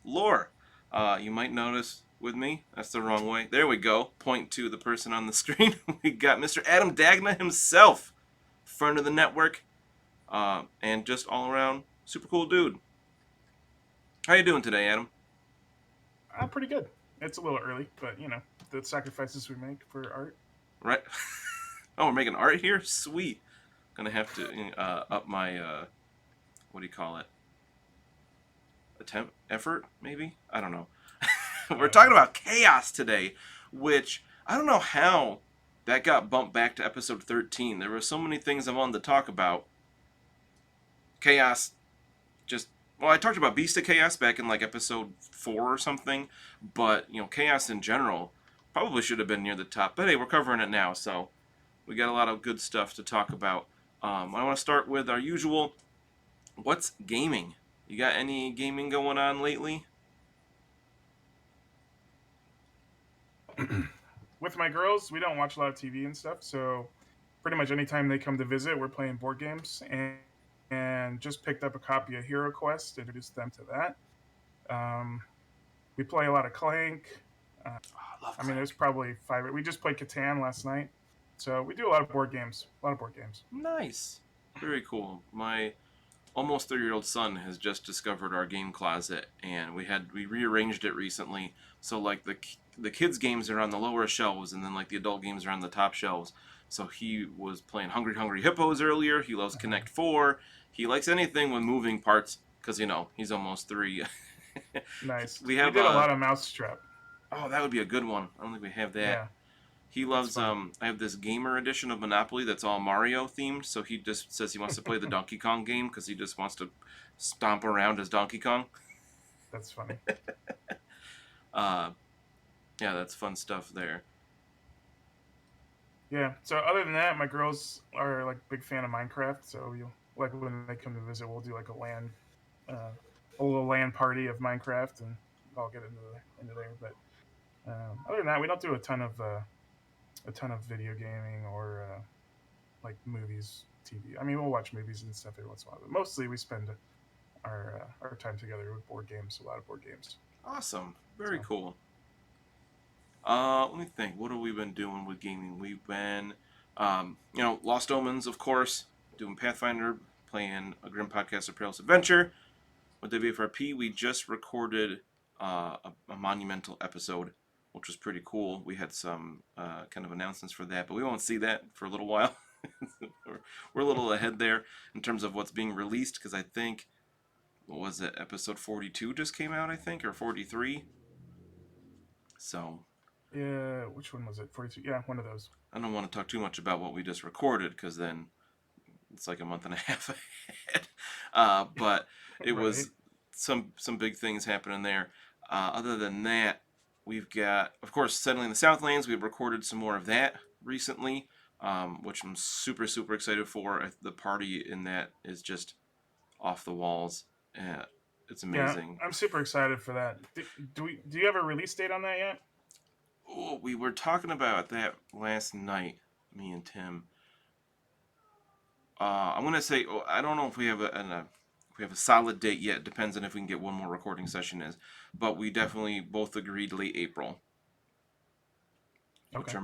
lore. You might notice with me, that's the wrong way. There we go. Point to the person on the screen. We got Mr. Adam Dagna himself, friend of the network, and just all around super cool dude. How you doing today, Adam? I'm pretty good. It's a little early, but the sacrifices we make for art. Right. Oh, we're making art here. Sweet. Gonna have to up my what do you call it? Attempt effort maybe. I don't know. We're talking about chaos today, which I don't know how that got bumped back to episode 13. There were so many things I wanted to talk about. Chaos just well, I talked about Beast of Chaos back in like episode 4 or something, but Chaos in general probably should have been near the top. But hey, we're covering it now, so we got a lot of good stuff to talk about. I want to start with our usual. What's gaming? You got any gaming going on lately? With my girls, we don't watch a lot of TV and stuff, so pretty much anytime they come to visit, we're playing board games and just picked up a copy of Hero Quest, introduced them to that. We play a lot of Clank. Uh, Oh, I love I mean, there's Clank. probably five. We just played Catan last night, so we do a lot of board games. A lot of board games. Nice. Very cool. My almost 3-year-old son has just discovered our game closet, and we rearranged it recently. So like the kids games are on the lower shelves, and then like the adult games are on the top shelves. So he was playing Hungry Hungry Hippos earlier. He loves Uh, Connect 4. He likes anything with moving parts because he's almost 3. nice. We We have did a lot of Mousetrap. oh, that would be a good one. I don't think we have that. Yeah, He it's loves fun. I have this gamer edition of Monopoly that's all Mario themed, so he just says he wants to play the Donkey Kong game because he just wants to stomp around as Donkey Kong. That's funny. Uh yeah, that's fun stuff there. Yeah. So other than that, my girls are like big fan of Minecraft. So you like when they come to visit, we'll do like uh, a little LAN party of Minecraft, and I'll get into there. But other than that, we don't do a ton of video gaming or like movies, TV. I mean, we'll watch movies and stuff every once in a while, but mostly we spend our time together with board games. A lot of board games. Awesome. Very So cool. Let me think. What have we been doing with gaming? We've been Lost Omens, of course, doing Pathfinder, playing a Grim Podcast of Perilous Adventure. With WFRP, we just recorded a monumental episode, which was pretty cool. We had some kind of announcements for that, but we won't see that for a little while. we're a little ahead there in terms of what's being released because I think, what was it, episode 42 just came out, I think, or 43. So yeah, which one was it? 42. Yeah, one of those. I don't want to talk too much about what we just recorded because then it's like a month and a half ahead. But it Right. was some big things happening there. Other than that, we've got, of course, settling the Southlands. We've recorded some more of that recently, which I'm super excited for. The party in that is just off the walls. It's Yeah, amazing. I'm super excited for that. Do you have a release date on that yet? Oh, we were talking about that last night, me and Tim. I'm gonna say I don't know if we have if we have a solid date yet. Depends on if we can get one more recording session is, but we definitely both agreed late April, Okay.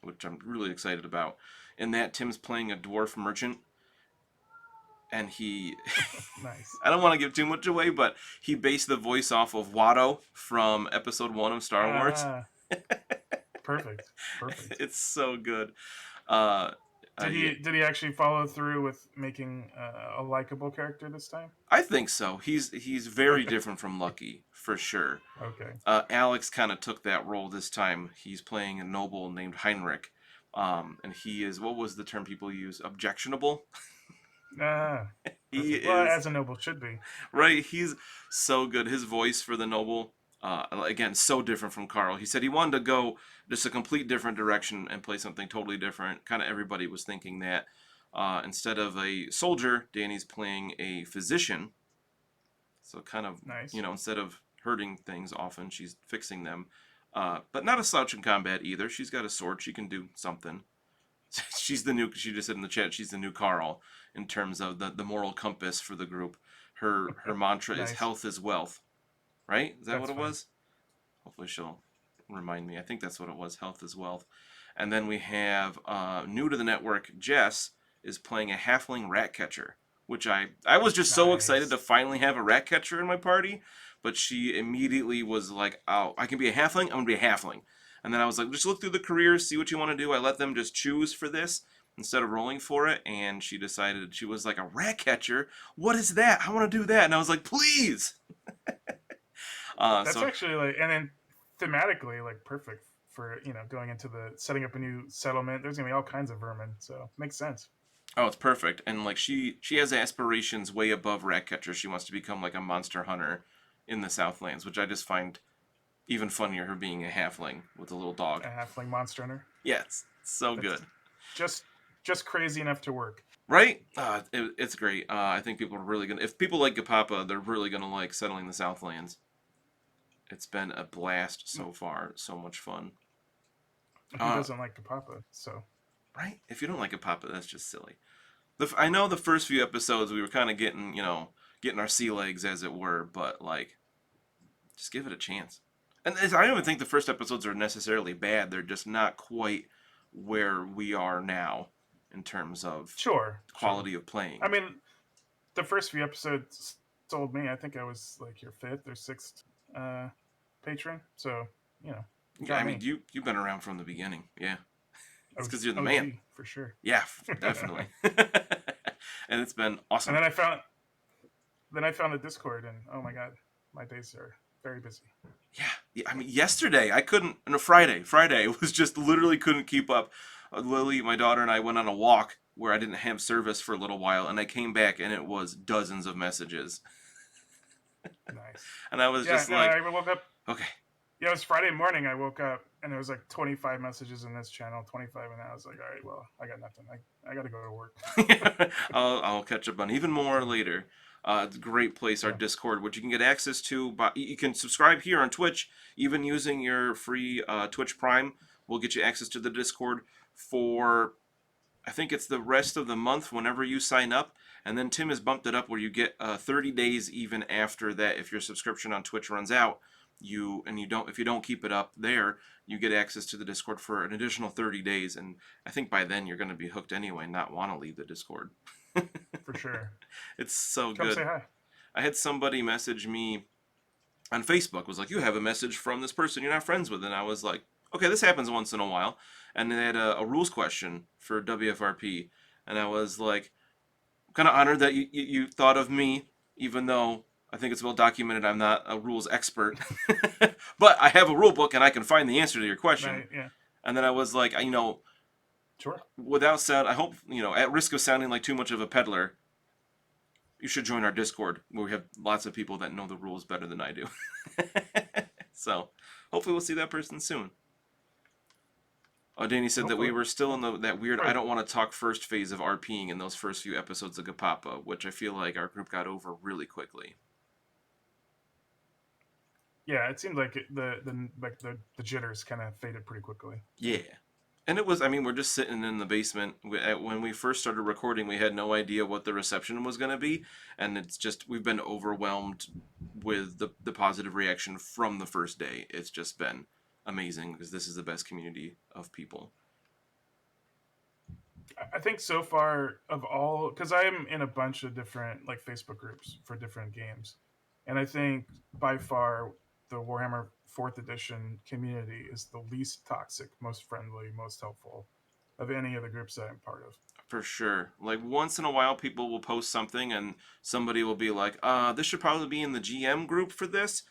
which I'm really excited about. In that, Tim's playing a dwarf merchant, and he, Nice. I don't want to give too much away, but he based the voice off of Watto from Episode 1 of Star Wars. Ah, perfect. Perfect. It's so good. Uh, yeah, Did he actually follow through with making a likable character this time? I think so. He's very Okay. different from Lucky for sure. Okay. Alex kind of took that role this time. He's playing a noble named Heinrich, and he is, what was the term people use? Objectionable. Ah, He perfect. Well, is as a noble should be. right. He's so good. His voice for the noble, again, so different from Carl. He said he wanted to go just a complete different direction and play something totally different. Kind of everybody was thinking that. Instead of a soldier, Danny's playing a physician. So kind of, Nice. instead of hurting things often, she's fixing them. But not a slouch in combat either. She's got a sword. She can do something. She just said in the chat, she's the new Carl in terms of the moral compass for the group. Her mantra is Nice. health is wealth. right? Is that what That's it fine. was? Hopefully she'll remind me. I think that's what it was. Health is wealth. And then we have new to the network. Jess is playing a halfling rat catcher, which I was just so excited Nice. to finally have a rat catcher in my party. But she immediately was like, "Oh, I can be a halfling. I'm gonna be a halfling." And then I was like, "Just look through the careers, see what you want to do." I let them just choose for this instead of rolling for it, and she decided she was like a rat catcher. What is that? I want to do that, and I was like, "Please." That's So actually like, and then thematically like perfect for going into the setting up a new settlement. There's gonna be all kinds of vermin, so makes sense. oh, it's perfect. And like she has aspirations way above Ratcatcher. She wants to become like a monster hunter in the Southlands, which I just find even funnier. Her being a halfling with a little dog. A halfling monster hunter. Yeah, it's so That's good. just just crazy enough to work. Right? It's great. I think people are really gonna. If people like Gapapa, they're really gonna like settling the Southlands. It's been a blast so far. So much fun. Who Uh, doesn't like Kapapa? So right? If you don't like Gapapa, that's just silly. I know the first few episodes we were kind of getting, getting our sea legs as it were, but like just give it a chance. And I don't even think the first episodes are necessarily bad. They're just not quite where we are now in terms of sure, sure. quality of I playing. mean, the first few episodes sold me. I think I was like your fifth or sixth uh, patron, so you Yeah, got I mean, me. you've been around from the beginning. Yeah, it's because you're the man. OG for sure. Yeah, definitely. And it's been And awesome. then I found the Discord, and oh my god, my days are very busy. Yeah. I mean, yesterday I couldn't. On a Friday it was just literally couldn't keep up. Lily, my daughter, and I went on a walk where I didn't have service for a little while, and I came back and it was dozens of messages, Nice. and I was Yeah, just no, like, I woke up. okay, Yeah, it was Friday morning. I woke up and there was like 25 messages in this channel, 25, and I was like, all right, well, I got nothing. I got to go to work. I'll catch up on even more So later. It's a great place, our yeah, Discord, which you can get access to. You can subscribe here on Twitch, even using your free Twitch Prime. Will get you access to the Discord for I think it's the rest of the month whenever you sign up. And then Tim has bumped it up where you get 30 days even after that. If your subscription on Twitch runs out, you don't if you don't keep it up there, you get access to the Discord for an additional 30 days. And I think by then you're going to be hooked anyway, and not want to leave the Discord. for sure. It's so Come say good. hi. I had somebody message me on Facebook, was like, "You have a message from this person you're not friends with," and I was like, "Okay, this happens once in a while." And they had a rules question for WFRP, and I was like, kind of honored that you thought of me, even though I think it's well documented I'm not a rules expert. But I have a rule book and I can find the answer to your question. Right? Yeah, And then I was like, sure. without sound, I hope, at risk of sounding like too much of a peddler, you should join our Discord where we have lots of people that know the rules better than I do. So hopefully we'll see that person soon. Oh, Danny said that we Hopefully, were still yeah. in that weird I Or don't want to talk first phase of RPing in those first few episodes of Gapapa, which I feel like our group got over really quickly. yeah, it seemed like the jitters kind of faded pretty quickly. So Yeah. And it was, I mean, we're just sitting in the basement. When we first started recording, we had no idea what the reception was going to be. And it's just, we've been overwhelmed with the positive reaction from the first day. It's just been amazing because this is the best community of people. I think so far of all, because I'm in a bunch of different like Facebook groups for different games, and I think by far the Warhammer Fourth Edition community is the least toxic, most friendly, most helpful of any of the groups that I'm part of. For sure. Like once in a while, people will post something and somebody will be like, this should probably be in the GM group for this,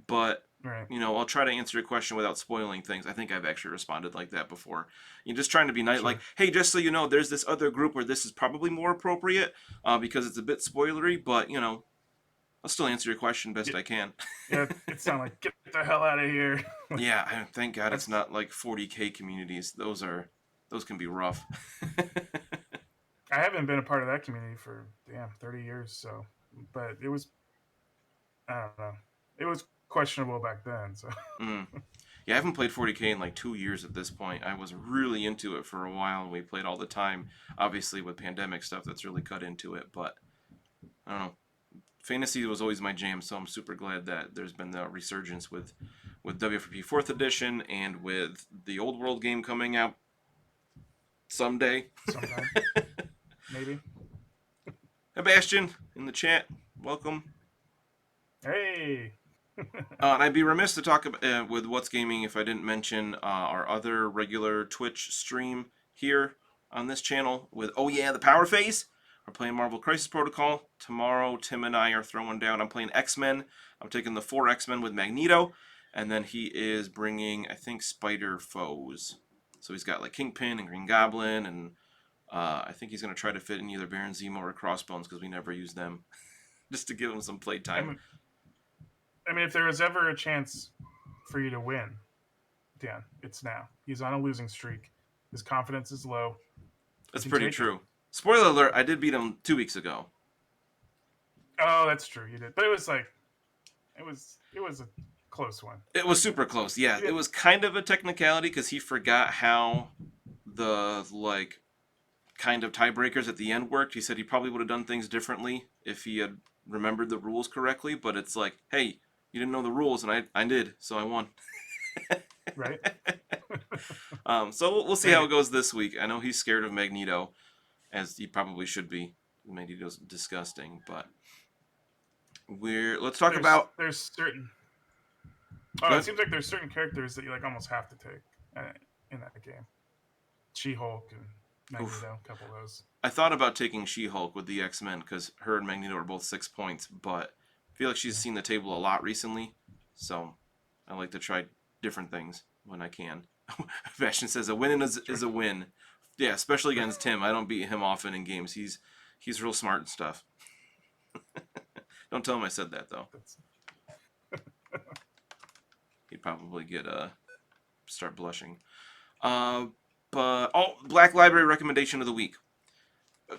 but Right. I'll try to answer your question without spoiling things. I think I've actually responded like that before. You're just trying to be nice, like, Sure. hey, just so you know, there's this other group where this is probably more appropriate because it's a bit spoilery, but I'll still answer your question best Yeah. I can. Yeah. It sounded like get the hell out of here. Yeah, thank God it's That's not like 40K communities. Those can be rough. I haven't been a part of that community for damn 30 years. So, but it was I don't know. It was questionable back then. So Mm. Yeah, I haven't played 40K in like 2 years at this point. I was really into it for a while and we played all the time. Obviously, with pandemic stuff, that's really cut into it. But I don't know. fantasy was always my jam, so I'm super glad that there's been the resurgence with WFP 4th edition and with the old world game coming out someday. Sometime, maybe. Hey, Bastion in the chat, welcome. Hey. And I'd be remiss to talk about, with What's Gaming if I didn't mention our other regular Twitch stream here on this channel with, oh yeah, the Power Phase. We're playing Marvel Crisis Protocol. Tomorrow, Tim and I are throwing down. I'm playing X-Men. I'm taking the 4 X-Men with Magneto. And then he is bringing, I think, Spider Foes. So he's got like Kingpin and Green Goblin. And I think he's going to try to fit in either Baron Zemo or Crossbones because we never use them. Just to give him some playtime. I mean, if there was ever a chance for you to win, Dan, it's now. He's on a losing streak. His confidence is low. That's pretty true. Spoiler alert, I did beat him 2 weeks ago. Oh, that's true. You did. But it was like it was a close one. It was super close. Yeah, it was kind of a technicality because he forgot how the like kind of tiebreakers at the end worked. He said he probably would have done things differently if he had remembered the rules correctly, but it's like, hey, you didn't know the rules and I did, so I won. Right. So we'll see how it goes this week. I know he's scared of Magneto, as he probably should be. Magneto's disgusting, but let's talk about. There's certain. Oh, it seems like there's certain characters that you like almost have to take in that game. She-Hulk and Magneto, a couple of those. I thought about taking She-Hulk with the X-Men because her and Magneto are both 6 points, but I feel like she's seen the table a lot recently, so I like to try different things when I can. Bastion says a win is a win. Yeah, especially against Tim. I don't beat him often in games. He's real smart and stuff. Don't tell him I said that though. He'd probably start blushing. Black Library recommendation of the week.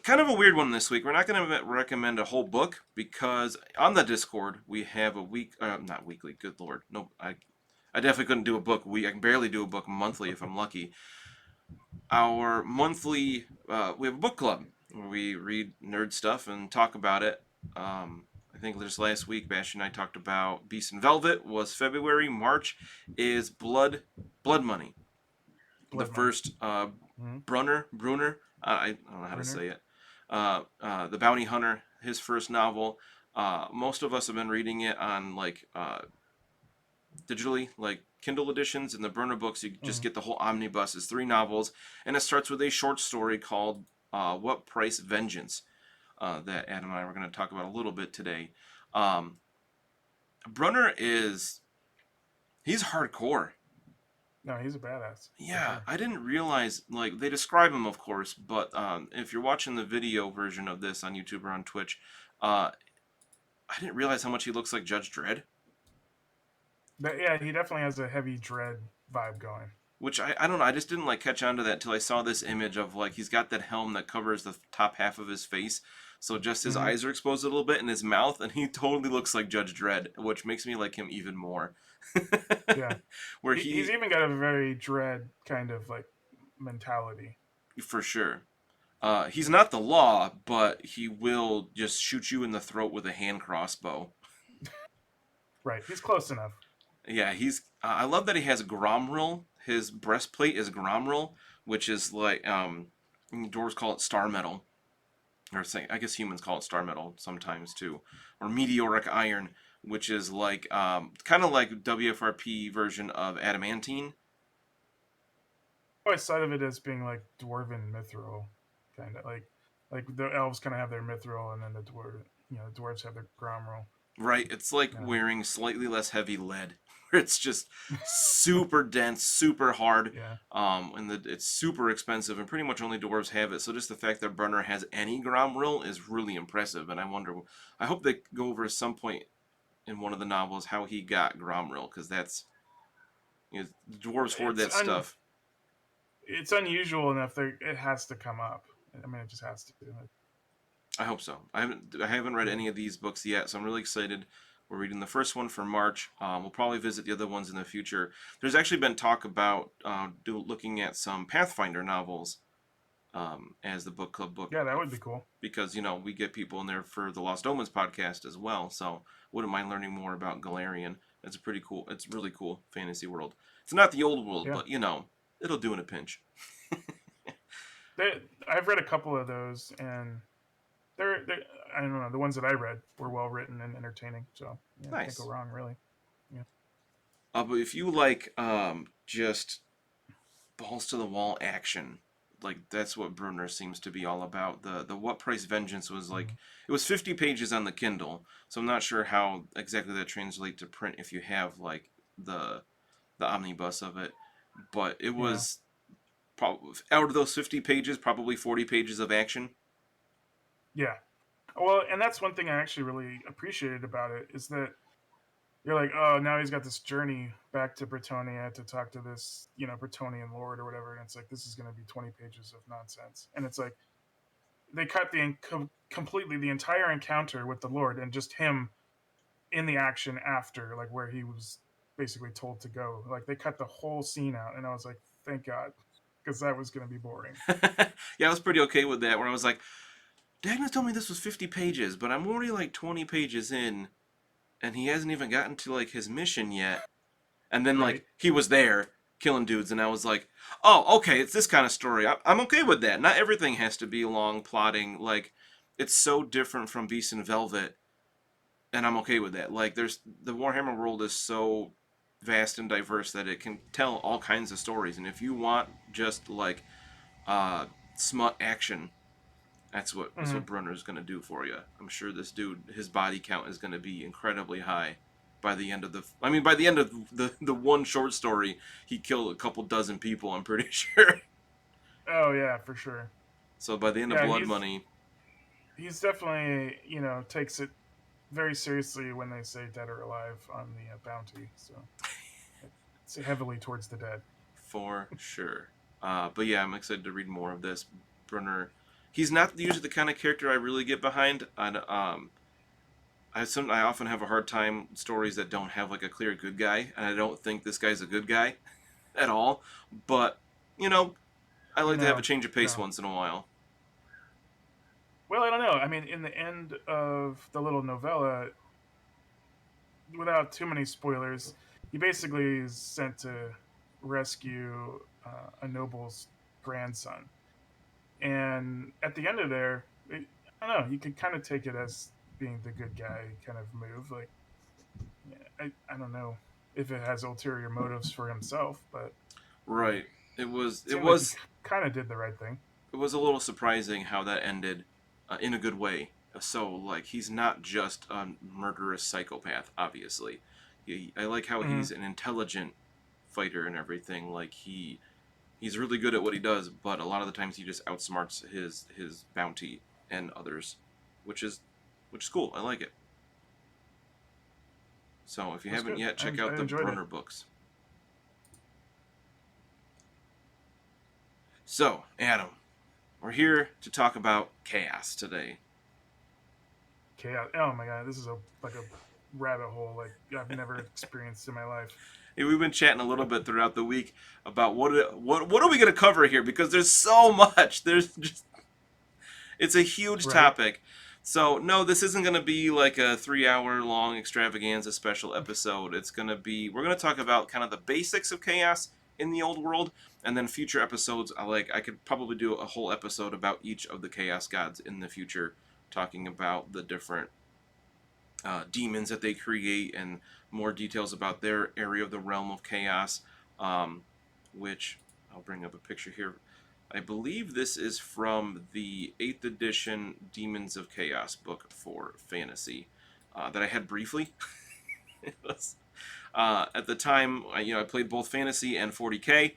Kind of a weird one this week. We're not going to recommend a whole book because on the Discord we have not weekly. Good lord, no, I definitely couldn't do a book week. I can barely do a book monthly if I'm lucky. Our monthly, we have a book club where we read nerd stuff and talk about it. I think this last week, Bash and I talked about Beast and Velvet was February. March is Blood Money. The first Brunner, I don't know how to say it. The Bounty Hunter, his first novel. Most of us have been reading it on digitally, like Kindle editions. In the Brunner books, you just get the whole omnibus. It's 3 novels, and it starts with a short story called "What Price Vengeance," that Adam and I were going to talk about a little bit today. Brunner he's hardcore. No, he's a badass. Yeah, I didn't realize, like, they describe him, of course, but if you're watching the video version of this on YouTube or on Twitch, I didn't realize how much he looks like Judge Dredd. But yeah, he definitely has a heavy Dredd vibe going. Which, I don't know, I just didn't, catch on to that until I saw this image of, he's got that helm that covers the top half of his face, so just his eyes are exposed a little bit, and his mouth, and he totally looks like Judge Dredd, which makes me like him even more. Yeah. Where he's even got a very Dredd kind of, mentality. For sure. He's not the law, but he will just shoot you in the throat with a hand crossbow. Right, he's close enough. Yeah, I love that he has Gromril. His breastplate is Gromril, which is dwarves call it star metal. Or I guess humans call it star metal sometimes too. Or meteoric iron, which is kind of like WFRP version of adamantine. I always thought of it as being like dwarven mithril, kind of like the elves kind of have their mithril, and then the dwarves have their gromril. Right, it's wearing slightly less heavy lead. It's just super dense, super hard, and it's super expensive, and pretty much only dwarves have it. So just the fact that Brunner has any Gromril is really impressive, and I hope they go over at some point in one of the novels how he got Gromril, because that's, dwarves hoard that stuff. It's unusual enough that it has to come up. I mean, it just has to. I hope so. I haven't read any of these books yet, so I'm really excited. We're reading the first one for March. We'll probably visit the other ones in the future. There's actually been talk about looking at some Pathfinder novels as the book club book, Yeah, that would be cool. because we get people in there for the Lost Omens podcast as well. So wouldn't mind learning more about Galarian. It's a pretty cool. It's really cool fantasy world. It's not the old world, Yeah. but it'll do in a pinch. I've read a couple of those, and they're I don't know, the ones that I read were well written and entertaining. So yeah, can't go Nice. wrong, really. Yeah. But if you like just balls to the wall action, like that's what Brunner seems to be all about. The What Price Vengeance was like, Mm-hmm. it was 50 pages on the Kindle, so I'm not sure how exactly that translates to print if you have like the omnibus of it, but it Yeah. was probably out of those 50 pages, probably 40 pages of action. Yeah. Well, and that's one thing I actually really appreciated about it is that you're like, oh, now he's got this journey back to Bretonia to talk to this, Bretonian lord or whatever, and it's like this is going to be 20 pages of nonsense, and it's like they cut completely the entire encounter with the lord and just him in the action after, like where he was basically told to go. Like they cut the whole scene out, and I was like, thank God, because that was going to be boring. Yeah, I was pretty okay with that. Where I was like, Dagna told me this was 50 pages, but I'm already like 20 pages in, and he hasn't even gotten to like his mission yet. And then Right. like he was there killing dudes, and I was like, oh, okay, it's this kind of story. I'm okay with that. Not everything has to be long plotting. Like it's so different from Beast and Velvet, and I'm okay with that. Like there's the Warhammer world is so vast and diverse that it can tell all kinds of stories, and if you want just like uh, smut action, that's what Mm-hmm. Brunner's gonna do for you. I'm sure this dude, his body count is gonna be incredibly high by the end of the one short story, he killed a couple dozen people. I'm pretty sure. Oh yeah, for sure. So by the end of Yeah, Blood he's Money, he's definitely takes it very seriously when they say dead or alive on the bounty. So it's heavily towards the dead. for sure. But yeah, I'm excited to read more of this. Brunner, he's not usually the kind of character I really get behind. I often have a hard time with stories that don't have like a clear good guy, and I don't think this guy's a good guy at all. But you know, I like to have a change of pace No. once in a while. Well, I don't know. I mean, in the end of the little novella, without too many spoilers, he basically is sent to rescue a noble's grandson. And at the end of there, I don't know. You could kind of take it as being the good guy kind of move. Like, yeah, I don't know if it has ulterior motives for himself, but Right. It it was. It seemed like he was. kind of did the right thing. It was a little surprising how that ended, in a good way. So like he's not just a murderous psychopath. Obviously, I like how Mm-hmm. he's an intelligent fighter and everything. Like he's really good at what he does, but a lot of the times he just outsmarts his bounty and others, which is which is cool. I like it. So if you That's haven't good. yet, check I out the enjoyed it. Brunner books. So Adam, we're here to talk about chaos today. Chaos. Oh my god, this is like a rabbit hole like I've never experienced in my life. Hey, we've been chatting a little bit throughout the week about what are we going to cover here, because there's so much. There's just it's a huge Right. topic. So no, this isn't going to be like a 3 hour long extravaganza special episode. It's going to be we're going to talk about kind of the basics of chaos in the old world, and then future episodes. I could probably do a whole episode about each of the chaos gods in the future, talking about the different demons that they create and more details about their area of the realm of chaos, um, which I'll bring up a picture here. I believe this is from the 8th edition Demons of Chaos book for fantasy that I had briefly. It was, at the time, I played both fantasy and 40k,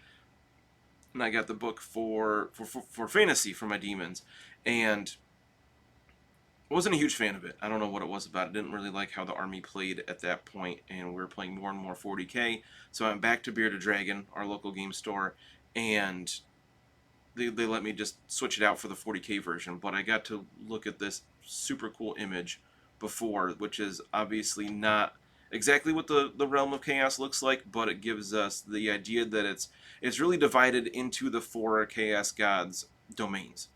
and I got the book for fantasy for my demons, and I wasn't a huge fan of it. I don't know what it was about it. Didn't really like how the army played at that point, and we were playing more and more 40k. So I went back to Bearded Dragon, our local game store, and they let me just switch it out for the 40k version. But I got to look at this super cool image before, which is obviously not exactly what the realm of chaos looks like, but it gives us the idea that it's really divided into the four chaos gods domains.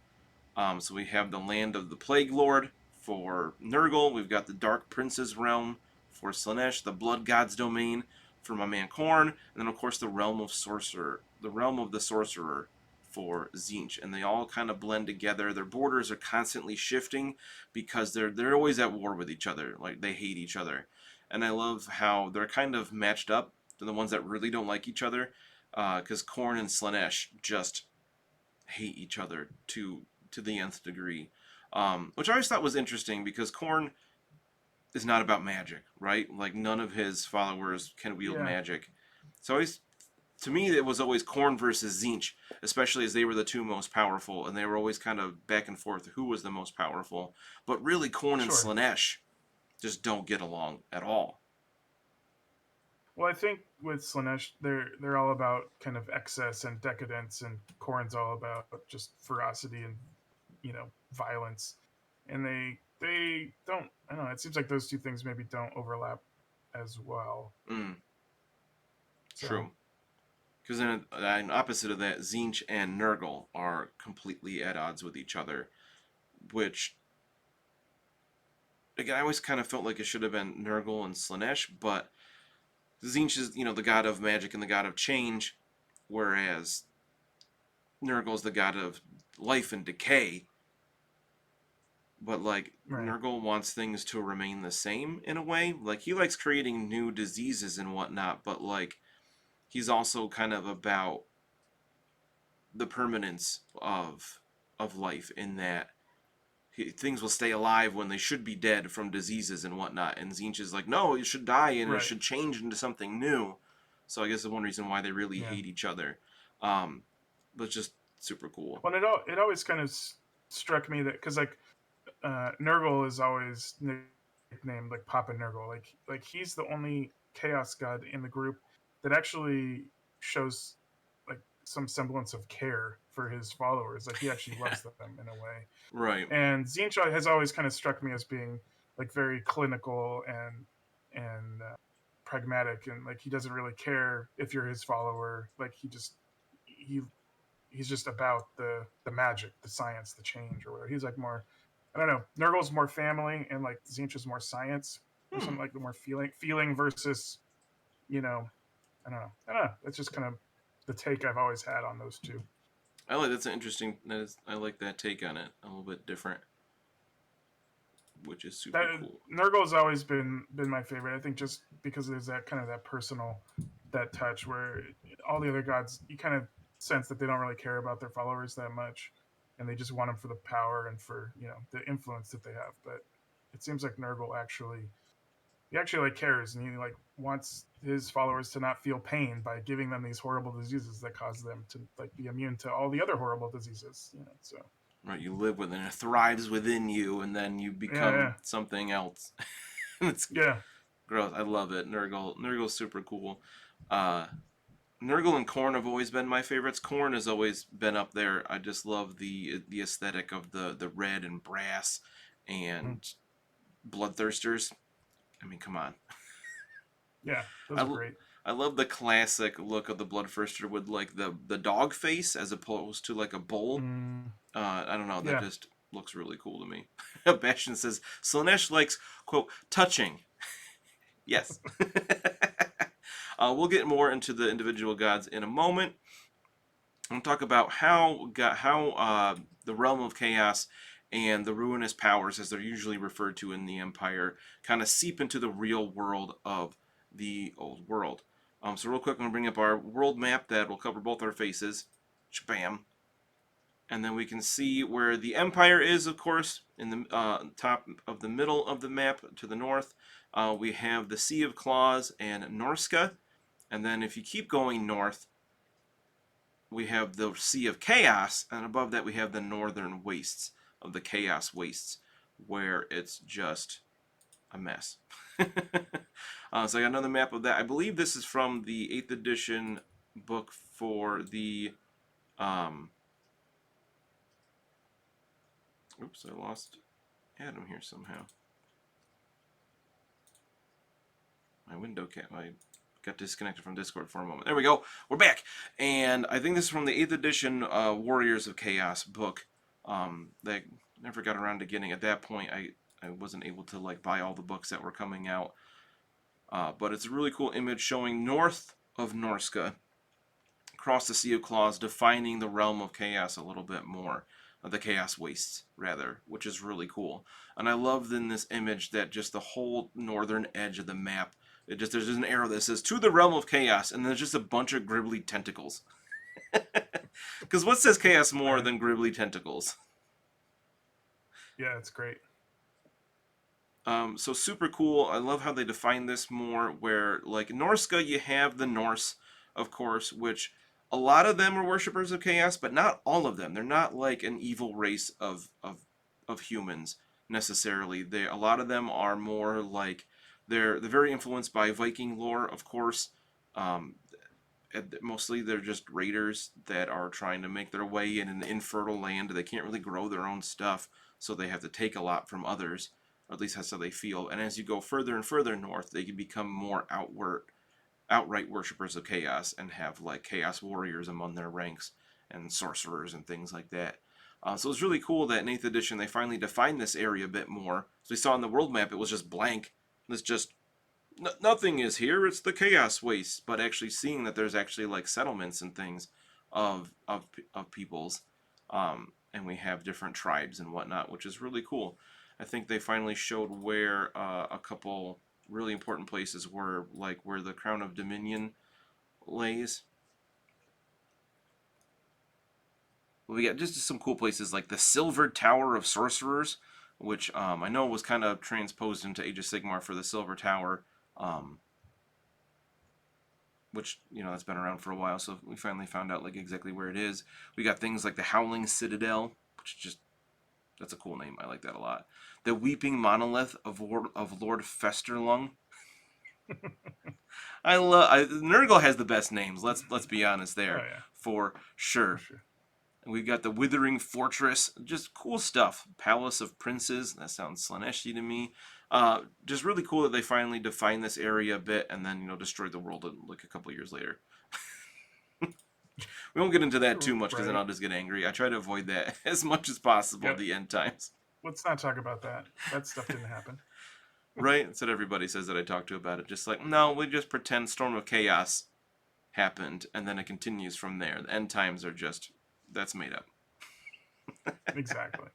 So we have the Land of the Plague Lord for Nurgle. We've got the Dark Prince's Realm for Slaanesh, the Blood God's Domain for my man Khorne, and then of course the Realm of the Sorcerer for Tzeentch, and they all kind of blend together. Their borders are constantly shifting because they're always at war with each other. Like they hate each other, and I love how they're kind of matched up to the ones that really don't like each other, because Khorne and Slaanesh just hate each other to the nth degree, which I always thought was interesting because Khorne is not about magic, right? Like none of his followers can wield Yeah, magic. So always, to me, it was always Khorne versus Tzeentch, especially as they were the two most powerful, and they were always kind of back and forth who was the most powerful. But really, Khorne and sure. Slaanesh just don't get along at all. Well, I think with Slaanesh, they're all about kind of excess and decadence, and Khorne's all about just ferocity and violence. And they don't. I don't know. It seems like those two things maybe don't overlap as well. Mm, So true. Because in opposite of that, Tzeentch and Nurgle are completely at odds with each other, which again, I always kind of felt like it should have been Nurgle and Slaanesh, but Tzeentch is, the god of magic and the god of change, whereas Nurgle's the god of life and decay. But like right, Nurgle wants things to remain the same in a way. Like he likes creating new diseases and whatnot, but like he's also kind of about the permanence of life in that things will stay alive when they should be dead from diseases and whatnot. And Tzeentch is like, no, it should die and it right, should change into something new. So I guess the one reason why they really yeah. hate each other, um, but just super cool. Well, it always kind of struck me that because like Nurgle is always nicknamed like Papa Nurgle. Like he's the only chaos god in the group that actually shows like some semblance of care for his followers. Like he actually loves them in a way. Right. And Tzeentch has always kind of struck me as being like very clinical and pragmatic, and like he doesn't really care if you're his follower. Like he he's just about the magic, the science, the change, or whatever. He's like more, I don't know. Nurgle's more family, and like Tzeentch is more science, or Hmm. something like the more feeling versus you know. I don't know. That's just kind of the take I've always had on those two. That's an interesting. I like that take on it. A little bit different, which is That super cool. Nurgle's always been my favorite. I think just because there's that kind of that personal, that touch where all the other gods you kind of sense that they don't really care about their followers that much, and they just want them for the power and for the influence that they have. But it seems like Nurgle actually he actually like cares, and he like wants his followers to not feel pain by giving them these horrible diseases that cause them to like be immune to all the other horrible diseases. So Right. You live within it, thrives within you, and then you become yeah, something else. It's yeah, gross. I love it. Nurgle's super cool. Uh, Nurgle and Khorne have always been my favorites. Khorne has always been up there. I just love the aesthetic of the red and brass yeah. and bloodthirsters. I mean, come on. Yeah, those are I, great. I love the classic look of the bloodthirster with like the dog face as opposed to like a bull. Mm, I don't know. That yeah, just looks really cool to me. Bastion says Slaanesh likes quote touching. Yes. We'll get more into the individual gods in a moment. And talk about how the realm of chaos and the ruinous powers, as they're usually referred to in the Empire, kind of seep into the real world of the old world. So real quick, I'm gonna bring up our world map that will cover both our faces. Bam. And then we can see where the Empire is, of course, in the top of the middle of the map to the north. We have the Sea of Claws and Norska. And then if you keep going north, we have the Sea of Chaos, and above that we have the northern wastes of the Chaos Wastes, where it's just a mess. So I got another map of that. I believe this is from the 8th edition book for the... Um, oops, I lost Adam here somehow. My window cat... got disconnected from Discord for a moment. There we go. We're back. And I think this is from the 8th edition Warriors of Chaos book that never got around to getting. At that point, I wasn't able to like buy all the books that were coming out. But it's a really cool image showing north of Norska, across the Sea of Claws, defining the realm of chaos a little bit more. The Chaos Wastes, rather, which is really cool. And I love in this image that just the whole northern edge of the map, there's just an arrow that says, to the realm of chaos, and there's just a bunch of gribbly tentacles. Because what says chaos more than gribbly tentacles? Yeah, it's great. So super cool. I love how they define this more, where, like, Norska, you have the Norse, of course, which a lot of them are worshippers of chaos, but not all of them. They're not like an evil race of humans necessarily. A lot of them are more like they're very influenced by Viking lore, of course. Um, Mostly they're just raiders that are trying to make their way in an infertile land. They can't really grow their own stuff, so they have to take a lot from others, or at least that's how they feel. And as you go further and further north, they can become more outright worshippers of chaos and have like chaos warriors among their ranks and sorcerers and things like that. So it's really cool that in 8th edition they finally defined this area a bit more. So we saw on the world map it was just blank. It's just nothing is here. It's the chaos waste. But actually seeing that there's actually like settlements and things of peoples, and we have different tribes and whatnot, which is really cool. I think they finally showed where a couple really important places were, like where the Crown of Dominion lays. We got just some cool places like the Silver Tower of Sorcerers, which I know was kind of transposed into Age of Sigmar for the Silver Tower, um, which, you know, that's been around for a while, so we finally found out like exactly where it is. We got things like the Howling Citadel, which just, that's a cool name. I like that a lot. The Weeping Monolith of Lord Festerlung. Nurgle has the best names. Let's be honest there, Oh yeah, for sure. for sure. And we've got the Withering Fortress, just cool stuff. Palace of Princes, that sounds Slaanesh to me. Just really cool that they finally defined this area a bit and then, you know, destroyed the world like a couple years later. We won't get into that too much because then Right. I'll just get angry. I try to avoid that as much as possible at Yep. the end times. Let's not talk about that. That stuff didn't happen. Right? That's what everybody says that I talk to about it. Just like, no, we just pretend Storm of Chaos happened and then it continues from there. The end times are just, that's made up. Exactly.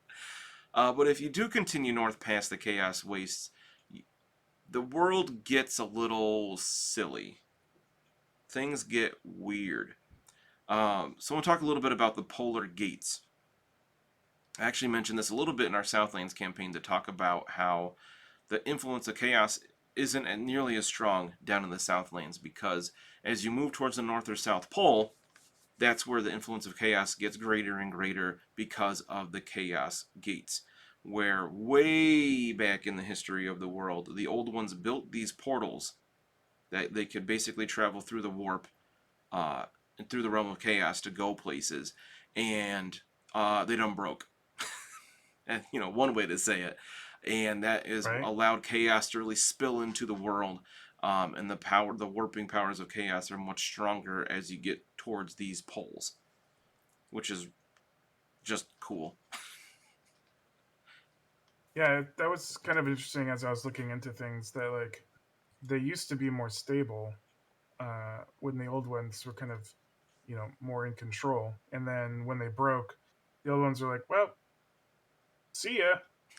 But if you do continue north past the Chaos Wastes, the world gets a little silly. Things get weird. So we'll talk a little bit about the Polar Gates. I actually mentioned this a little bit in our Southlands campaign to talk about how the influence of chaos isn't nearly as strong down in the Southlands, because as you move towards the North or South Pole, that's where the influence of chaos gets greater and greater because of the Chaos Gates, where way back in the history of the world, the old ones built these portals that they could basically travel through the warp and through the realm of chaos to go places, and they done broke. And, you know, one way to say it. And that is Right. allowed chaos to really spill into the world. And the warping powers of chaos are much stronger as you get towards these poles, which is just cool. Yeah, that was kind of interesting as I was looking into things that like they used to be more stable when the old ones were kind of, more in control. And then when they broke, the old ones were like, well, see ya.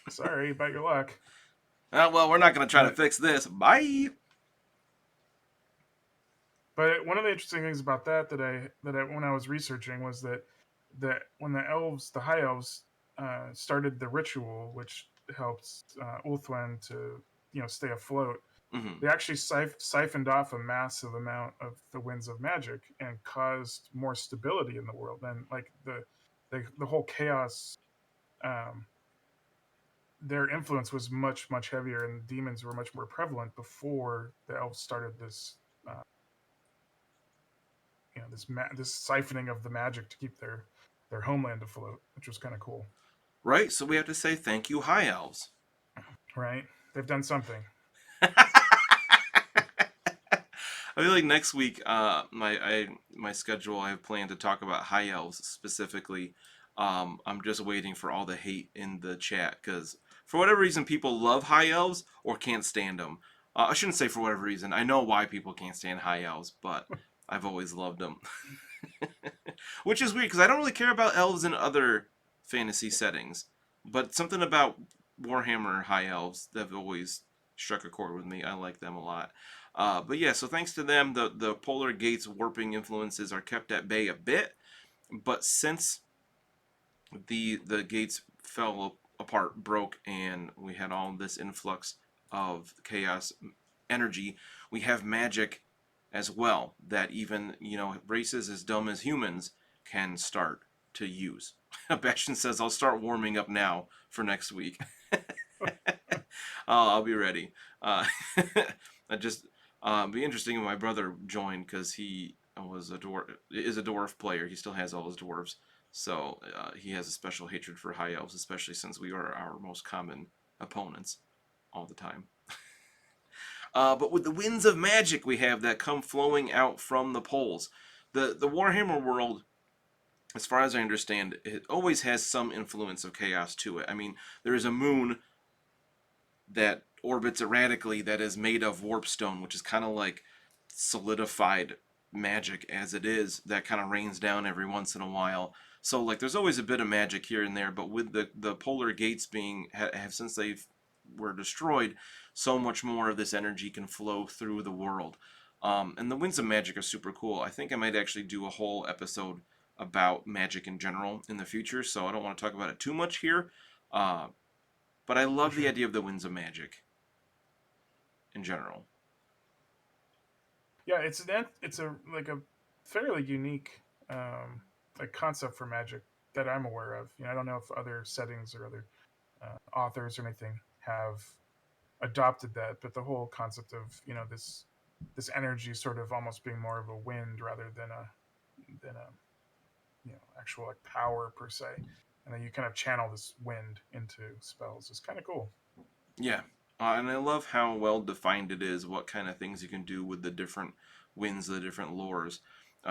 Sorry about your luck. Well, we're not going to try to But fix this. Bye. but one of the interesting things about that I when I was researching was that when the high elves started the ritual, which helps Ulthuan to stay afloat, Hmm. they actually siphoned off a massive amount of the winds of magic and caused more stability in the world. And like the whole chaos, um, their influence was much heavier, and demons were much more prevalent before the elves started this. This siphoning of the magic to keep their homeland afloat, which was kind of cool. Right? So we have to say thank you, High Elves. Right? They've done something. I feel like next week, my schedule, I have planned to talk about high elves specifically. I'm just waiting for all the hate in the chat because for whatever reason, people love high elves or can't stand them. I shouldn't say for whatever reason. I know why people can't stand high elves, but I've always loved them, which is weird because I don't really care about elves in other fantasy settings, but something about Warhammer high elves that have always struck a chord with me. I like them a lot. But yeah, so thanks to them, the polar gates warping influences are kept at bay a bit. But since the gates fell apart, broke, and we had all this influx of chaos energy, we have magic as well that even races as dumb as humans can start to use. Bastion says, "I'll start warming up now for next week." I'll be ready. I just be interesting if my brother joined because he was a dwarf, is a dwarf player. He still has all his dwarves, so he has a special hatred for high elves, especially since we are our most common opponents all the time. But with the winds of magic we have that come flowing out from the poles, the Warhammer world, as far as I understand, it always has some influence of chaos to it. I mean, there is a moon that orbits erratically that is made of warpstone, which is kind of like solidified magic as it is, that kind of rains down every once in a while. So like there's always a bit of magic here and there, but with the polar gates being have since they were destroyed, so much more of this energy can flow through the world. And the winds of magic are super cool. I think I might actually do a whole episode about magic in general in the future, so I don't want to talk about it too much here. But I love the idea of the winds of magic in general. Yeah, it's a like a fairly unique like concept for magic that I'm aware of. I don't know if other settings or other authors or anything have adopted that, but the whole concept of this energy sort of almost being more of a wind rather than a actual like power per se, and then you kind of channel this wind into spells. It's kind of cool. Yeah. And I love how well defined it is, what kind of things you can do with the different winds, the different lores.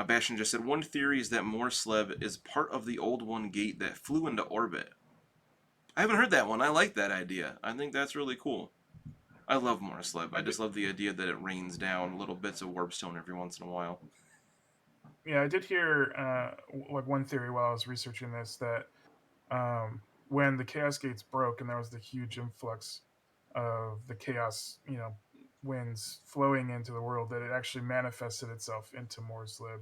Bastion just said, one theory is that Morsleb is part of the Old One Gate that flew into orbit. I haven't heard that one. I like that idea. I think that's really cool. I love Morsleb. I I did, just love the idea that it rains down little bits of warpstone every once in a while. yeah, I did hear like one theory while I was researching this that when the chaos gates broke and there was the huge influx of the chaos, winds flowing into the world, that it actually manifested itself into Morslib,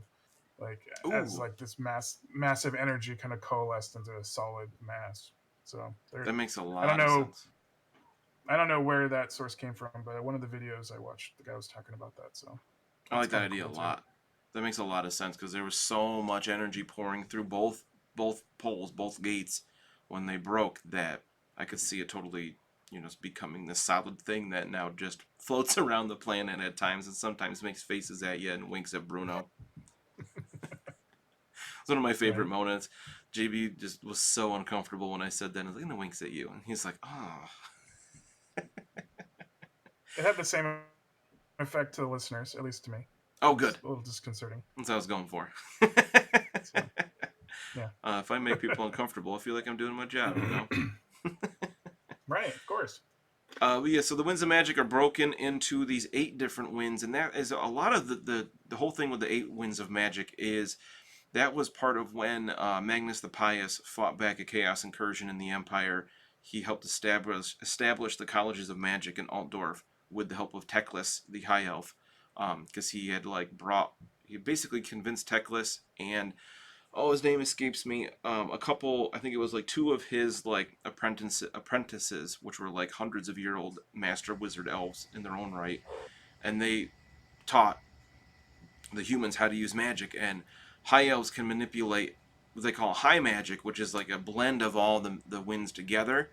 like as Ooh, like this massive energy kind of coalesced into a solid mass. So that there, makes a I don't lot of know, sense. I don't know where that source came from, but one of the videos I watched, the guy was talking about that. So I that's like that kind of idea a cool too. lot. That makes a lot of sense because there was so much energy pouring through both poles, both gates when they broke that I could see it totally, becoming this solid thing that now just floats around the planet at times and sometimes makes faces at you and winks at Bruno. It's one of my Yeah, favorite moments. JB just was so uncomfortable when I said that. I was like, and winks at you, and he's like, "Oh, it had the same effect to the listeners, at least to me. oh, It was good." a little disconcerting. That's what I was going for. So yeah, If I make people uncomfortable, I feel like I'm doing my job. right, of course. But yeah, so the winds of magic are broken into these 8 different winds, and that is a lot of the whole thing with the 8 winds of magic is that was part of when Magnus the Pious fought back a chaos incursion in the Empire. He helped establish the colleges of magic in Altdorf with the help of Teclis, the High Elf, because he had he basically convinced Teclis and his name escapes me. A couple, I think it was like 2 of his like apprentices, which were like hundreds of year old master wizard elves in their own right, and they taught the humans how to use magic. And high elves can manipulate what they call high magic, which is like a blend of all the winds together.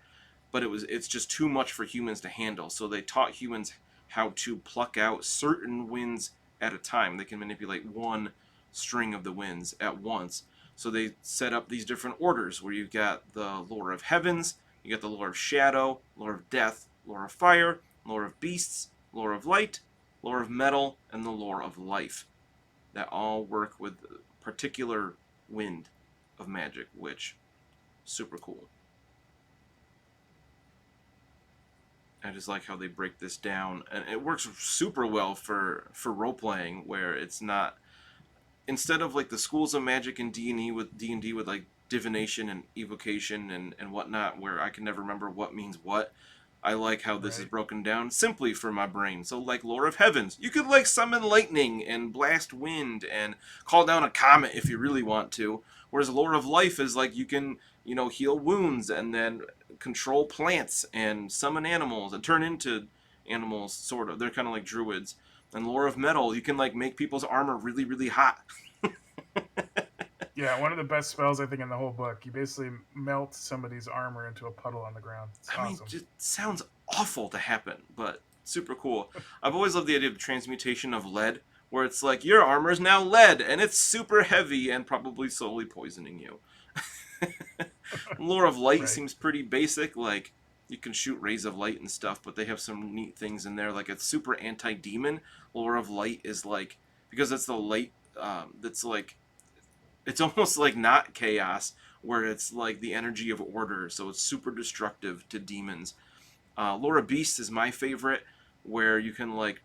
But it's just too much for humans to handle. So they taught humans how to pluck out certain winds at a time. They can manipulate one string of the winds at once. So they set up these different orders where you've got the lore of heavens, you got the lore of shadow, lore of death, lore of fire, lore of beasts, lore of light, lore of metal, and the lore of life that all work with a particular wind of magic, which super cool. I just like how they break this down, and it works super well for role playing, where it's not, instead of like the schools of magic in D&D with like divination and evocation and whatnot, where I can never remember what means what. I like how this is Right. broken down simply for my brain. So like lore of heavens, you could like summon lightning and blast wind and call down a comet if you really want to. Whereas lore of life is like you can, heal wounds and then control plants and summon animals and turn into animals, sort of. They're kind of like druids. And lore of metal, you can like make people's armor really, really hot. Yeah, one of the best spells I think in the whole book. You basically melt somebody's armor into a puddle on the ground. It's I mean, awesome. it sounds awful to happen, but super cool. I've always loved the idea of transmutation of lead, where it's like your armor is now lead and it's super heavy and probably slowly poisoning you. Lore of light Right. seems pretty basic, like you can shoot rays of light and stuff, but they have some neat things in there. Like it's super anti-demon. Lore of light is like, because it's the light, that's like, it's almost like not chaos, where it's like the energy of order, so it's super destructive to demons. Laura Beast is my favorite, where you can like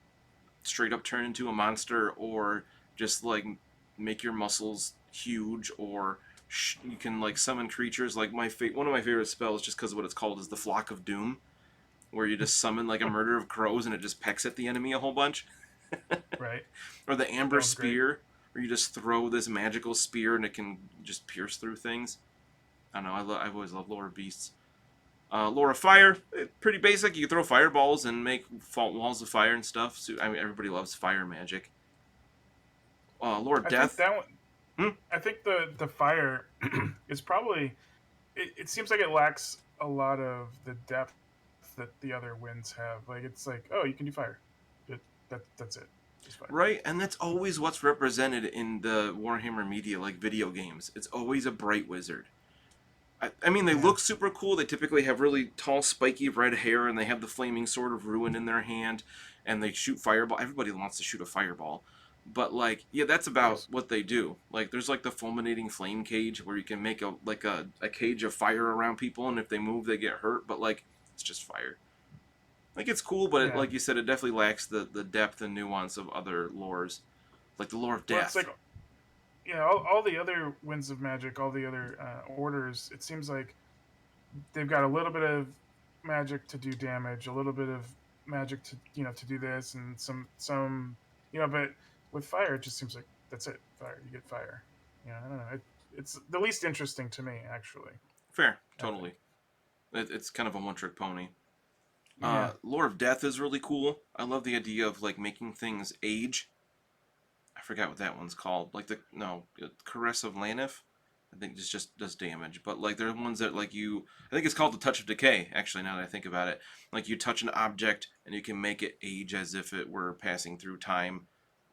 straight up turn into a monster, or just like make your muscles huge, or you can like summon creatures. Like one of my favorite spells, just because of what it's called, is the Flock of Doom, where you just summon like a murder of crows and it just pecks at the enemy a whole bunch. Right. Or the That Amber one's great. Spear, where you just throw this magical spear and it can just pierce through things. I don't know. I've always loved Laura Beasts. Lore of Fire, pretty basic. You can throw fireballs and make walls of fire and stuff. So, I mean, everybody loves fire magic. Lore of I think Death. that one. Hmm? I think the fire is probably. It seems like it lacks a lot of the depth that the other winds have. Like it's like, oh, you can do fire. It, that's it. Just fire. Right, and that's always what's represented in the Warhammer media, like video games. It's always a bright wizard. I mean, they Yeah. look super cool. They typically have really tall, spiky red hair, and they have the flaming sword of ruin in their hand, and they shoot fireball. Everybody wants to shoot a fireball, but like, yeah, that's Of about course. what they do. Like, there's like the fulminating flame cage where you can make a cage of fire around people, and if they move, they get hurt. But like, it's just fire. Like, it's cool, but Yeah. like you said, it definitely lacks the depth and nuance of other lores, like the lore of Well, it's death. like all the other winds of magic, all the other orders. It seems like they've got a little bit of magic to do damage, a little bit of magic to to do this, and some But with fire, it just seems like that's it. Fire, you get fire. Yeah, I don't know. It's the least interesting to me, actually. Fair, I think. totally. It's kind of a one-trick pony. Yeah. Lore of Death is really cool. I love the idea of like making things age. I forgot what that one's called. Like the no Caress of Lanif. I think this just does damage, but like there are ones that like you. I think it's called the Touch of Decay. Actually, now that I think about it, like you touch an object and you can make it age as if it were passing through time.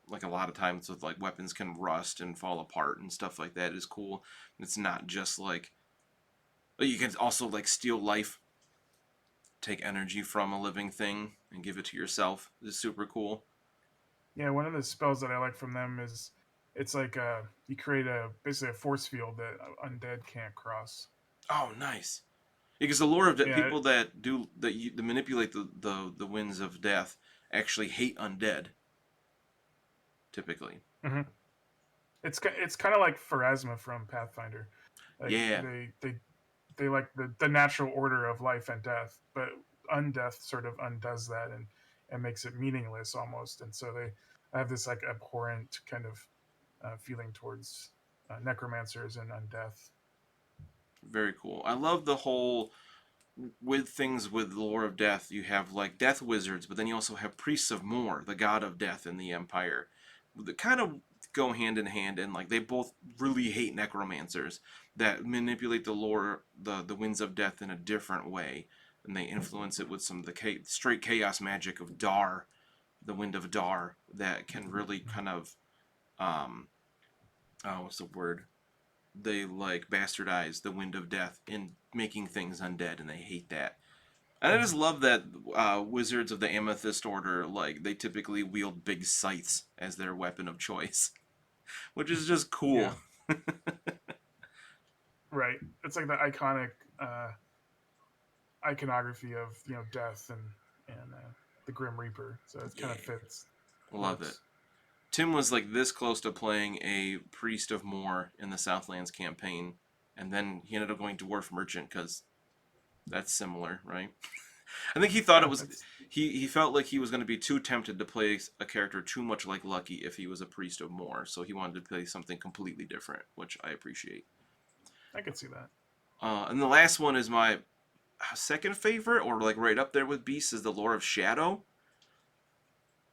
Like a lot of times with like weapons can rust and fall apart and stuff like that is cool. It's not just like you can also like steal life, take energy from a living thing and give it to yourself. Is super cool. Yeah, one of the spells that I like from them is it's like you create a basically a force field that undead can't cross. Oh, nice. Because the lore of Yeah. people that manipulate the winds of death actually hate undead typically. Mhm. It's kind of like Pharasma from Pathfinder. Like Yeah, they like the natural order of life and death, but undeath sort of undoes that and makes it meaningless almost. And so they have this like abhorrent kind of feeling towards necromancers and undeath. very cool. I love the whole with things with the lore of death. You have like death wizards, but then you also have priests of Mor, the god of death in the empire. That kind of go hand in hand, and like they both really hate necromancers that manipulate the lore, the winds of death in a different way, and they influence it with some of the straight chaos magic of Dar, the wind of Dar, that can really kind of um what's the word? They like bastardize the wind of death in making things undead, and they hate that. And I just love that wizards of the Amethyst Order, like, they typically wield big scythes as their weapon of choice, which is just Yeah, cool. right. It's like the iconic iconography of death and the Grim Reaper. So it kind Yeah, of fits love it. looks. Tim was like this close to playing a Priest of Moor in the Southlands campaign, and then he ended up going Dwarf Merchant because that's similar, right? I think he thought it Yeah, was it's he felt like he was going to be too tempted to play a character too much like Lucky if he was a Priest of Moor, so he wanted to play something completely different, which I appreciate. I could see that. And the last one is my second favorite, or like right up there with Beast, is the Lore of Shadow,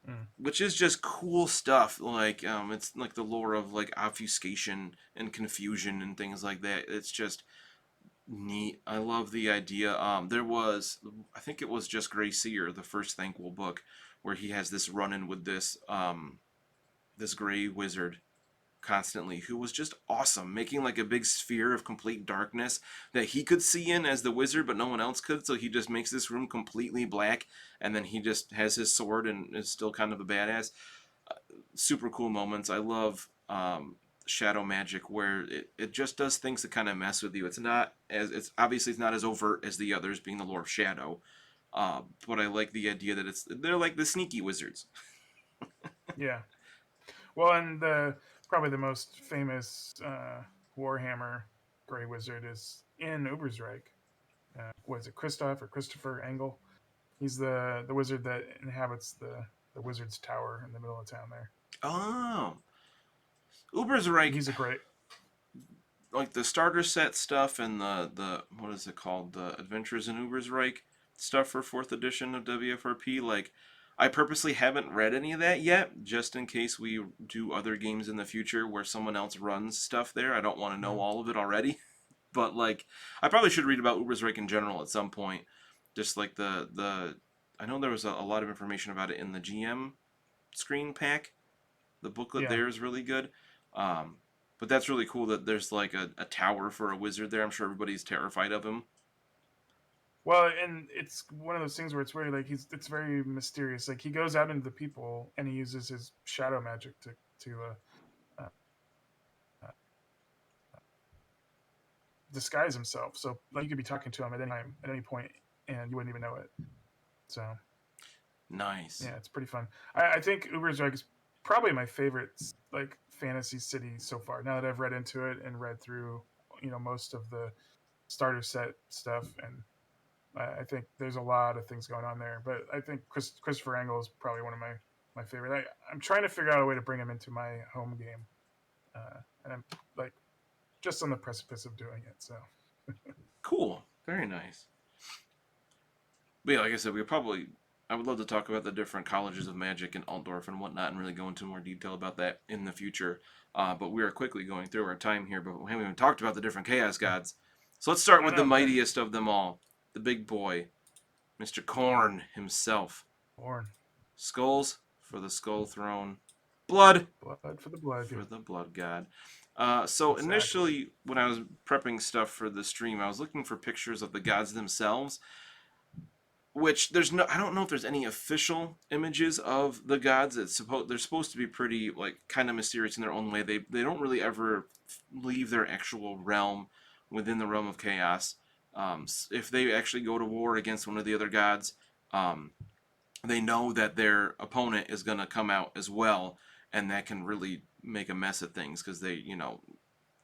Mm. which is just cool stuff. Like it's like the lore of like obfuscation and confusion and things like that. It's just neat. I love the idea. There was, I think it was just Grey Seer, the first Thanquol book, where he has this run-in with this gray wizard constantly, who was just awesome, making like a big sphere of complete darkness that he could see in as the wizard, but no one else could. So he just makes this room completely black, and then he just has his sword and is still kind of a badass. Super cool moments. I love shadow magic where it just does things that kind of mess with you. It's not as it's obviously it's not as overt as the others, being the lore of shadow. But I like the idea that they're like the sneaky wizards. Yeah. Well, and the probably the most famous Warhammer Grey Wizard is in Ubersreich. Was it Christoph or Christopher Engel? He's the wizard that inhabits the wizard's tower in the middle of town there. Oh, Uber's like He's a great. the starter set stuff and the what is it called, the Adventures in Uber's Reich stuff for fourth edition of WFRP. Like, I purposely haven't read any of that yet, just in case we do other games in the future where someone else runs stuff there. I don't want to know Mm, all of it already, but like I probably should read about Uber's Reich in general at some point. Just like the I know there was a lot of information about it in the GM screen pack. The booklet yeah. there is really good. Um, but that's really cool that there's like a tower for a wizard there. I'm sure everybody's terrified of him. Well, and it's one of those things where it's very like it's very mysterious. Like he goes out into the people and he uses his shadow magic to uh, disguise himself. So like you could be talking to him at any time, at any point, and you wouldn't even know it. So Nice. yeah, it's pretty fun. I think Ubersreich is probably my favorite like fantasy city so far. Now that I've read into it and read through most of the starter set stuff, and I think there's a lot of things going on there. But I think Christopher Engel is probably one of my favorite. I'm trying to figure out a way to bring him into my home game, and I'm like just on the precipice of doing it. So Cool. Very nice. But yeah, like I said, I would love to talk about the different colleges of magic in Altdorf and whatnot and really go into more detail about that in the future. But we are quickly going through our time here, but we haven't even talked about the different chaos gods. So let's start I with the know mightiest of them all, the big boy, Mr. Khorne himself. Warren, Skulls for the Skull Throne. Blood blood for the blood. for the Blood God. So Exactly. initially, when I was prepping stuff for the stream, I was looking for pictures of the gods themselves. Which I don't know if there's any official images of the gods. They're supposed to be pretty like kind of mysterious in their own way. They don't really ever leave their actual realm within the realm of chaos. If they actually go to war against one of the other gods, um, they know that their opponent is going to come out as well, and that can really make a mess of things because they,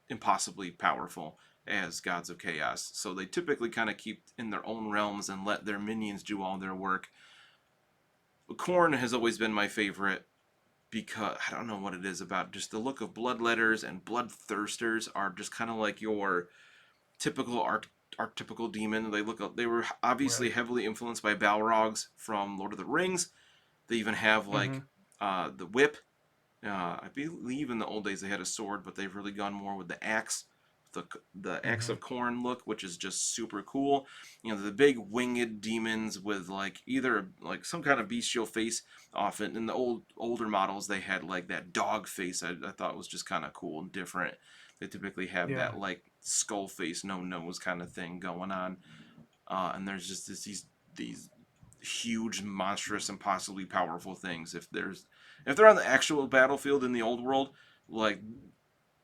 impossibly powerful as gods of chaos. So they typically kind of keep in their own realms and let their minions do all their work. Khorne has always been my favorite because I don't know what it is about just the look of bloodletters and bloodthirsters are just kind of like your typical archetypical demon. They were obviously Right. heavily influenced by Balrogs from Lord of the Rings. They even have Mm-hmm. like the whip. I believe in the old days they had a sword, but they've really gone more with the axe, the axe Mm-hmm. of Khorne look, which is just super cool. The big winged demons with like either like some kind of bestial face. Often in the older models, they had like that dog face. I thought was just kind of cool and different. They typically have Yeah. that like skull face, no nose kind of thing going on. And there's just these these huge, monstrous, impossibly powerful things. If they're on the actual battlefield in the old world, like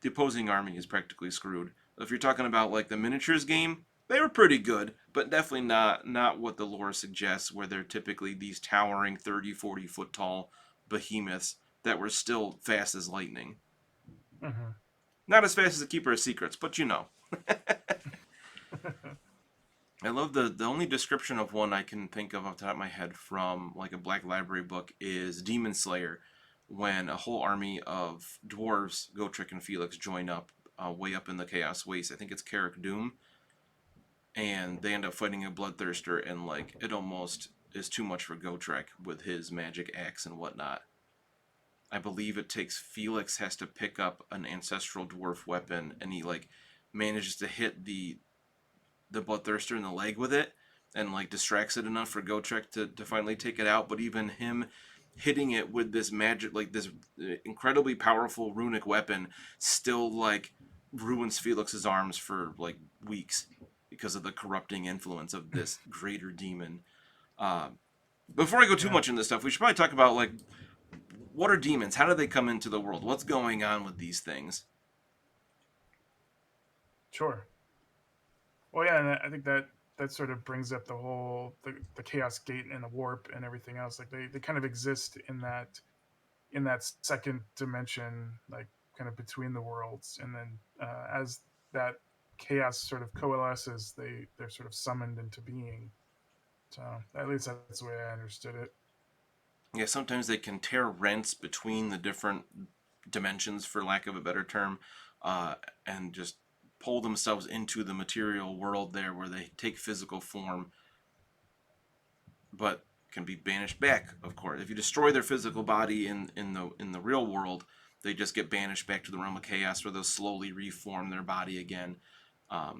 the opposing army is practically screwed. If you're talking about like the miniatures game, they were pretty good, but definitely not what the lore suggests, where they're typically these towering 30, 40 foot tall behemoths that were still fast as lightning. Mm-hmm. Not as fast as the Keeper of Secrets, but you know. I love the only description of one I can think of off the top of my head from like a Black Library book is Demon Slayer, when a whole army of dwarves, Gotrek and Felix, join up way up in the Chaos Waste. I think it's Carrick Doom, and they end up fighting a Bloodthirster, and like it almost is too much for Gotrek with his magic axe and whatnot. I believe it takes Felix has to pick up an ancestral dwarf weapon, and he like manages to hit the Bloodthirster in the leg with it, and like distracts it enough for Gotrek to finally take it out. But even him hitting it with this magic, like this incredibly powerful runic weapon, still like ruins Felix's arms for like weeks because of the corrupting influence of this greater demon. Uh, Before I go too Yeah, much into this stuff, we should probably talk about like what are demons? How do they come into the world? What's going on with these things? sure. Well, yeah, and I think that that sort of brings up the whole the chaos gate and the warp and everything else. Like they kind of exist in that second dimension, like kind of between the worlds, and then as that chaos sort of coalesces, they're sort of summoned into being. So at least that's the way I understood it. Yeah, sometimes they can tear rents between the different dimensions, for lack of a better term, uh, and just pull themselves into the material world there, where they take physical form, but can be banished back. Of course, if you destroy their physical body in the real world, they just get banished back to the realm of chaos, where they'll slowly reform their body again.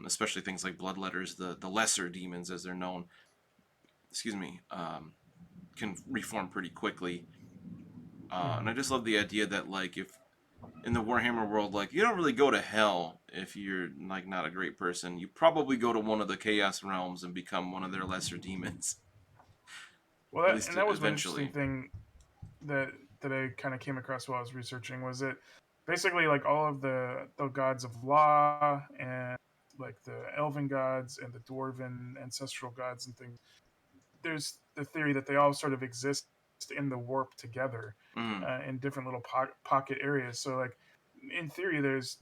Especially things like bloodletters, the lesser demons as they're known. Excuse me. Can reform pretty quickly. And Mm-hmm. I just love the idea that like if in the Warhammer world, like you don't really go to hell if you're like not a great person. You probably go to one of the Chaos realms and become one of their lesser demons, Well, at that, least and that was one interesting eventually. thing that that I kind of came across while I was researching was that basically like all of the gods of law and like the elven gods and the dwarven ancestral gods and things, there's the theory that they all sort of exist in the warp together Mm, in different little pocket areas. So like in theory, there's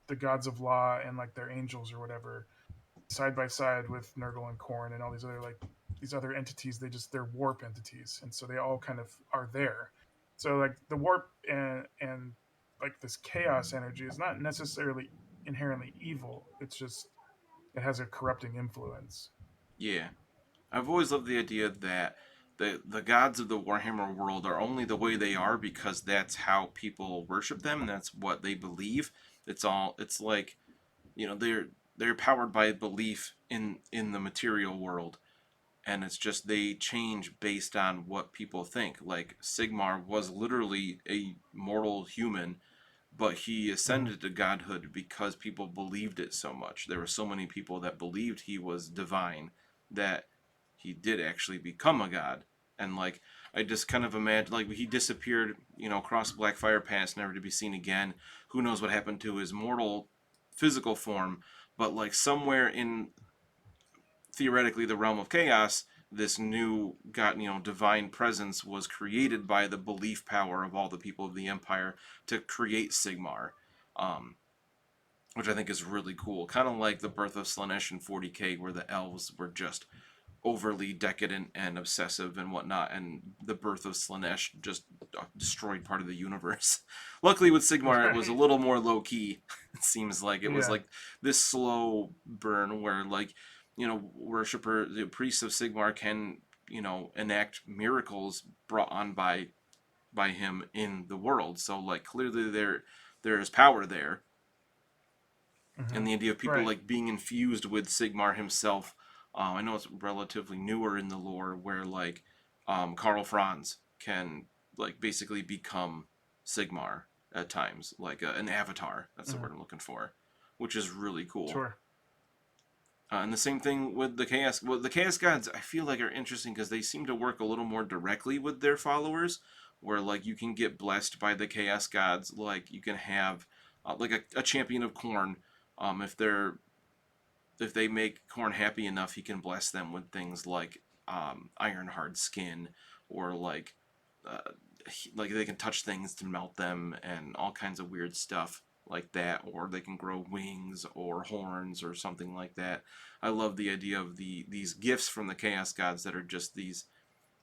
the gods of law and like their angels or whatever side by side with Nurgle and Khorne and all these other like these other entities. They're warp entities, and so they all kind of are there. So like the warp and like this chaos energy is not necessarily inherently evil. It's just it has a corrupting influence. yeah, I've always loved the idea that the gods of the Warhammer world are only the way they are because that's how people worship them, and that's what they believe. It's like they're powered by belief in the material world, and it's just they change based on what people think. Like Sigmar was literally a mortal human, but he Mm-hmm. ascended to godhood because people believed it so much. There were so many people that believed he was divine that he did actually become a god. And like I just kind of imagine like he disappeared, across Blackfire Pass, never to be seen again. Who knows what happened to his mortal physical form, but like somewhere in theoretically the realm of chaos, this new god, divine presence was created by the belief power of all the people of the empire to create Sigmar, um, which I think is really cool. Kind of like the birth of Slaanesh in 40k, where the elves were just overly decadent and obsessive and whatnot, and the birth of Slaanesh just destroyed part of the universe. Luckily, with Sigmar, it was a Right. little more low key. It seems like it was Yeah. like this slow burn where, like, worshiper, the priests of Sigmar can, enact miracles brought on by him in the world. So, like, clearly there is power there, Mm-hmm. and the idea of people Right. like being infused with Sigmar himself. I know it's relatively newer in the lore where like Karl Franz can like basically become Sigmar at times, like an avatar. That's the Mm-hmm. word I'm looking for, which is really cool. Sure. And the same thing with the Chaos. Well, the Chaos Gods, I feel like, are interesting because they seem to work a little more directly with their followers, where like you can get blessed by the Chaos Gods. Like you can have like a champion of Khorne. If they make Khorne happy enough, he can bless them with things like iron hard skin, or uh, like they can touch things to melt them, and all kinds of weird stuff like that, or they can grow wings or horns or something like that. I love the idea of these gifts from the Chaos Gods that are just these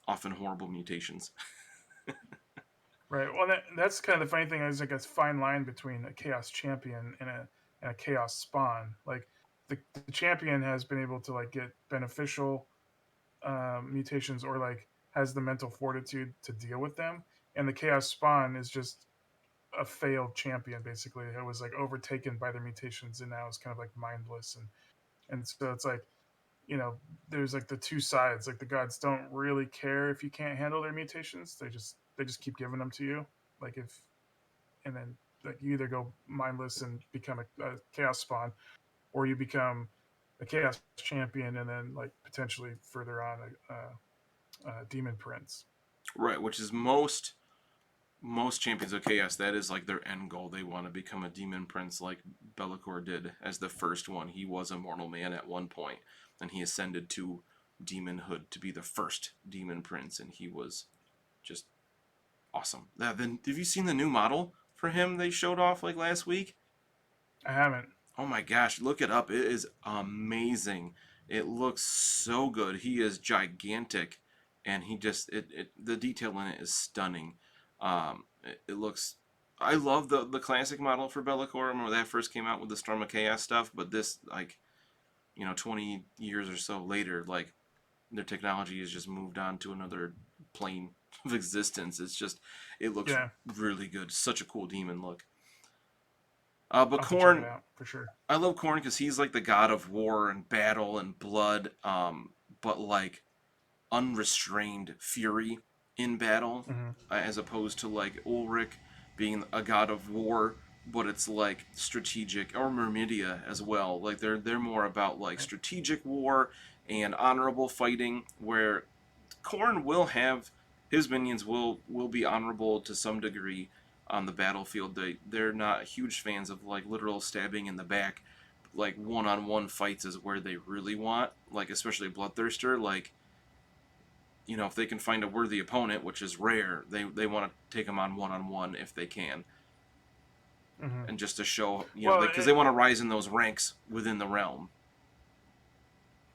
often horrible mutations. Right. Well, that's kind of the funny thing is like a fine line between a chaos champion and a chaos spawn. Like the champion has been able to like get beneficial mutations or like has the mental fortitude to deal with them, and the chaos spawn is just a failed champion basically. It was like overtaken by their mutations and now it's kind of like mindless and so it's like there's like the two sides. Like the gods don't really care if you can't handle their mutations. They just keep giving them to you. Like if and then like you either go mindless and become a chaos spawn, or you become a chaos champion and then like potentially further on a demon prince. Right, which is most champions of chaos, that is like their end goal. They want to become a demon prince like Be'lakor did as the first one. He was a mortal man at one point, and he ascended to demonhood to be the first demon prince, and he was just awesome. Then have you seen the new model for him they showed off like last week? I haven't. Oh my gosh, look it up. It is amazing. It looks so good. He is gigantic, and he just the detail in it is stunning. It looks. I love the classic model for Be'lakor. I remember that first came out with the Storm of Chaos stuff, but this 20 years or so later, like their technology has just moved on to another plane of existence. It looks Yeah, really good. Such a cool demon look. But I'll have to check it Khorne, out for sure. I love Khorne because he's like the god of war and battle and blood, but like unrestrained fury in battle, Hmm. as opposed to like Ulrich being a god of war, but it's like strategic, or Myrmidia as well. Like they're more about like Right. strategic war and honorable fighting, where Khorne will have his minions will be honorable to some degree on the battlefield. They're not huge fans of like literal stabbing in the back. Like one-on-one fights is where they really want, like especially Bloodthirster. Like if they can find a worthy opponent, which is rare, they want to take them on one if they can, Hmm. and just to show Well, because they want to rise in those ranks within the realm.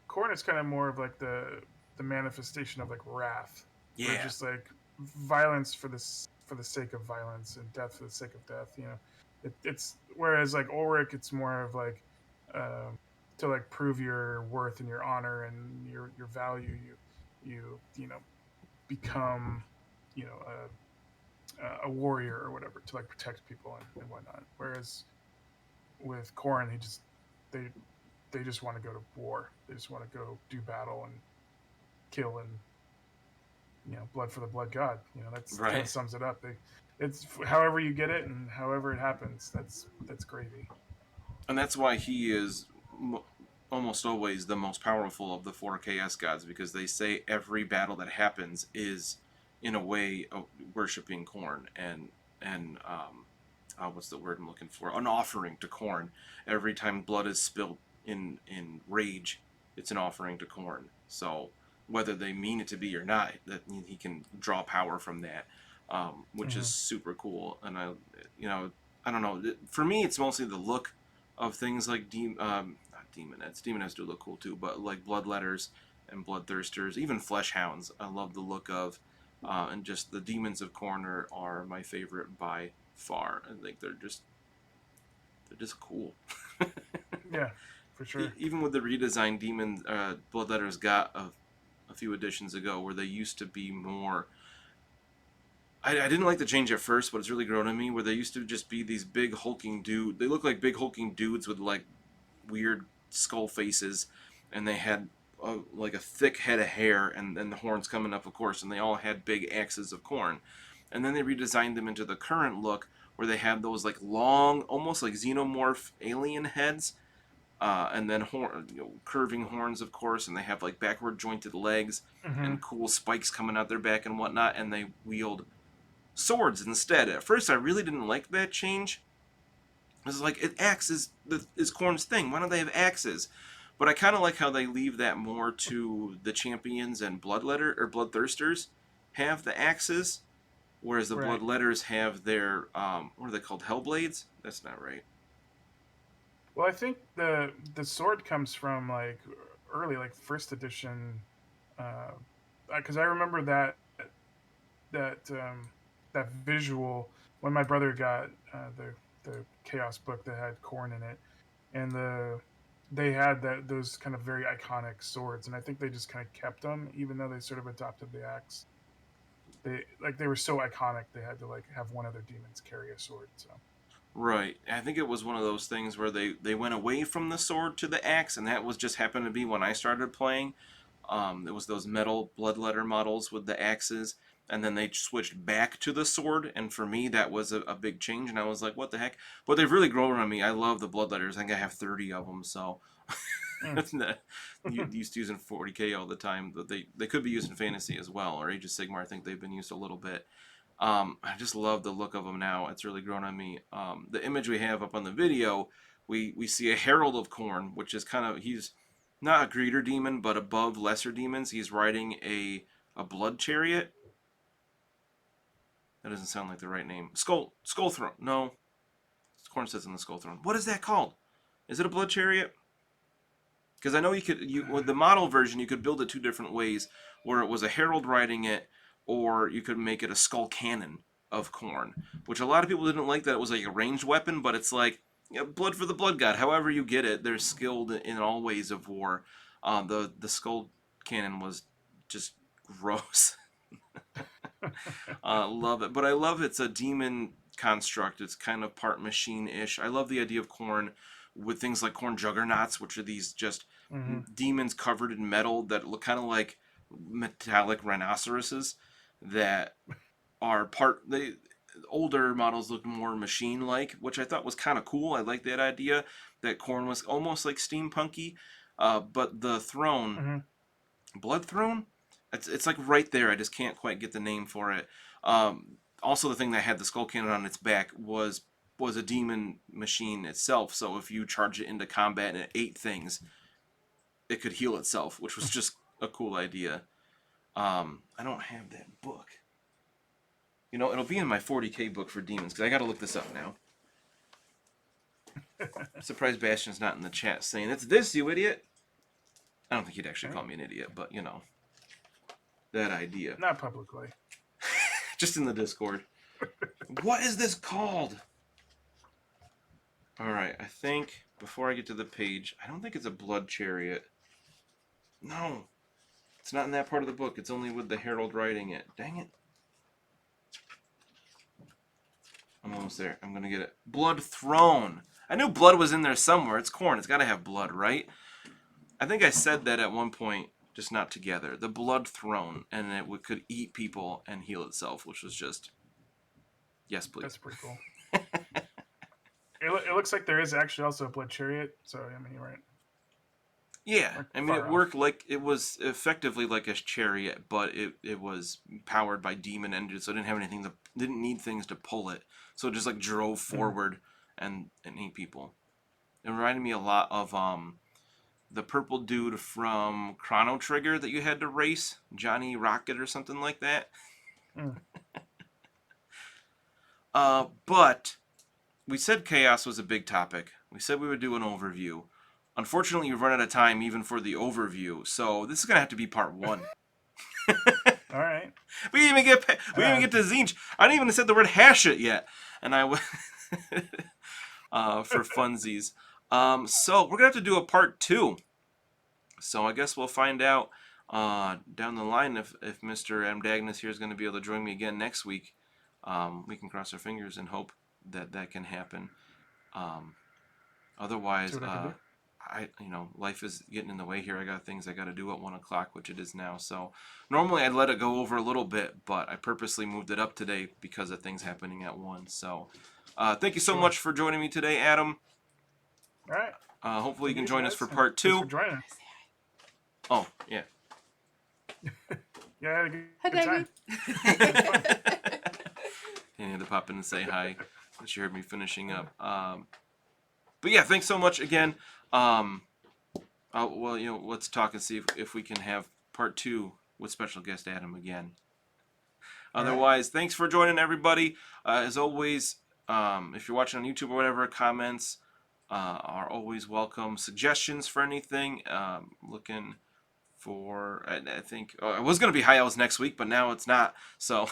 Khorne is kind of more of like the manifestation of like wrath, where it's Yeah, just like violence for the sake of violence and death for the sake of death. It's whereas like Ulrich, it's more of like um, to like prove your worth and your honor and your value. You become a warrior or whatever to like protect people and whatnot. Whereas with Khorne, they they just want to go to war. They just want to go do battle and kill and blood for the blood god. That's kind of right. sums it up. It's however you get it and however it happens. That's gravy. And that's why he is almost always the most powerful of the four chaos gods, because they say every battle that happens is in a way of worshiping Khorne, and what's the word I'm looking for? An offering to Khorne. Every time blood is spilled in rage, it's an offering to Khorne. So whether they mean it to be or not, that he can draw power from that, which is Mm-hmm. super cool. And I don't know. For me, it's mostly the look of things like not demonettes. Demonettes do look cool too, but like bloodletters and bloodthirsters, even flesh hounds. I love the look of, and just the demons of Khorne are my favorite by far. I think they're just cool. Yeah, for sure. Even with the redesigned demon, bloodletters got a few editions ago where they used to be more. I didn't like the change at first, but it's really grown on me. Where they used to just be these big hulking dude. They look like big hulking dudes with like weird skull faces, and they had like a thick head of hair, and then the horns coming up, of course, and they all had big axes of Khorne. And then they redesigned them into the current look, where they have those like long, almost like xenomorph alien heads, And then curving horns, of course, and they have like backward jointed legs Mm-hmm. and cool spikes coming out their back and whatnot, and they wield swords instead. At first, I really didn't like that change. I was like, axe is Khorne's thing. Why don't they have axes? But I kind of like how they leave that more to the champions and bloodthirsters have the axes, whereas the Right. bloodletters have their what are they called? Hellblades? That's not right. Well, I think the sword comes from like early, like first edition, because I remember that that visual when my brother got the Chaos book that had Khorne in it, and they had those kind of very iconic swords, and I think they just kind of kept them, even though they sort of adopted the axe. They were so iconic they had to like have one of their demons carry a sword. So Right. I think it was one of those things where they went away from the sword to the axe, and that was just happened to be when I started playing. It was those metal bloodletter models with the axes, and then they switched back to the sword. And for me, that was a big change, and I was like, "What the heck?" But they've really grown on me. I love the bloodletters. I think I have 30 of them, so mm, used to using 40k all the time. But they could be used in fantasy as well, or Age of Sigmar. I think they've been used a little bit. I just love the look of them now. It's really grown on me. The image we have up on the video, we see a Herald of Khorne, which is kind of he's not a greater demon, but above lesser demons. He's riding a blood chariot. That doesn't sound like the right name. Skull throne. No, Khorne says in the skull throne. What is that called? Is it a blood chariot? Because I know with the model version you could build it two different ways, where it was a herald riding it, or you could make it a skull cannon of Khorne, which a lot of people didn't like that it was like a ranged weapon, but it's like blood for the blood god. However you get it, they're skilled in all ways of war. The skull cannon was just gross. Love it, but I love it's a demon construct. It's kind of part machine-ish. I love the idea of Khorne with things like Khorne juggernauts, which are these just mm-hmm. demons covered in metal that look kind of like metallic rhinoceroses that are part. The older models look more machine-like, which I thought was kind of cool. I like that idea that Khorne was almost like steampunky, but the throne, Mm-hmm. Blood Throne, it's like right there. I just can't quite get the name for it. Also, the thing that had the skull cannon on its back was a demon machine itself. So if you charge it into combat and it ate things, it could heal itself, which was just a cool idea. I don't have that book. You know, it'll be in my 40k book for demons because I got to look this up now. I'm surprised Bastion's not in the chat saying it's this, you idiot. I don't think he'd actually call me an idiot, but you know, that idea. Not publicly. Just in the Discord. What is this called? All right, I think before I get to the page, I don't think it's a blood chariot. No, it's not in that part of the book. It's only with the herald writing it. Dang it. I'm almost there. I'm going to get it. Blood Throne. I knew blood was in there somewhere. It's Khorne. It's got to have blood, right? I think I said that at one point, just not together. The Blood Throne, and it could eat people and heal itself, which was just... Yes, please. That's pretty cool. It looks like there is actually also a blood chariot. So I mean, you're right. Yeah, I mean, it Far worked off. like it was effectively like a chariot, but it was powered by demon engines, so it didn't need things to pull it. So it just like drove Mm. forward and ate people. It reminded me a lot of the purple dude from Chrono Trigger that you had to race, Johnny Rocket or something like that. Mm. But we said chaos was a big topic. We said we would do an overview. Unfortunately, we've run out of time even for the overview, so this is gonna have to be part one. All right. We didn't even get to Tzeentch. I didn't even said the word hash it yet, and I went for funsies. So we're gonna have to do a part two. So I guess we'll find out down the line if Mr. M. Dagnus here is going to be able to join me again next week. We can cross our fingers and hope that can happen. Otherwise, See what I can do. life is getting in the way here. I got things I got to do at 1:00, which it is now. So normally I'd let it go over a little bit, but I purposely moved it up today because of things happening at 1. So thank you so much for joining me today, Adam. All right. Hopefully you can Indeed, join us guys. for And part thanks 2. for joining. Oh, yeah. Yeah, I had a Hi, good time. baby. Danny had to pop in and say hi. She heard me finishing up. But yeah, thanks so much again. Well, let's talk and see if we can have part 2 with special guest Adam again. Otherwise, thanks for joining, everybody. As always, if you're watching on YouTube or whatever, comments are always welcome. Suggestions for anything. Looking for, I think, it was going to be High Elves next week, but now it's not. So,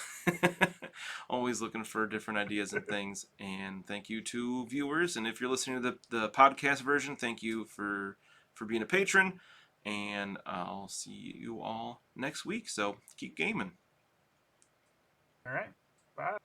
always looking for different ideas and things. And thank you to viewers. And if you're listening to the podcast version, thank you for being a patron. And I'll see you all next week. So, keep gaming. All right. Bye.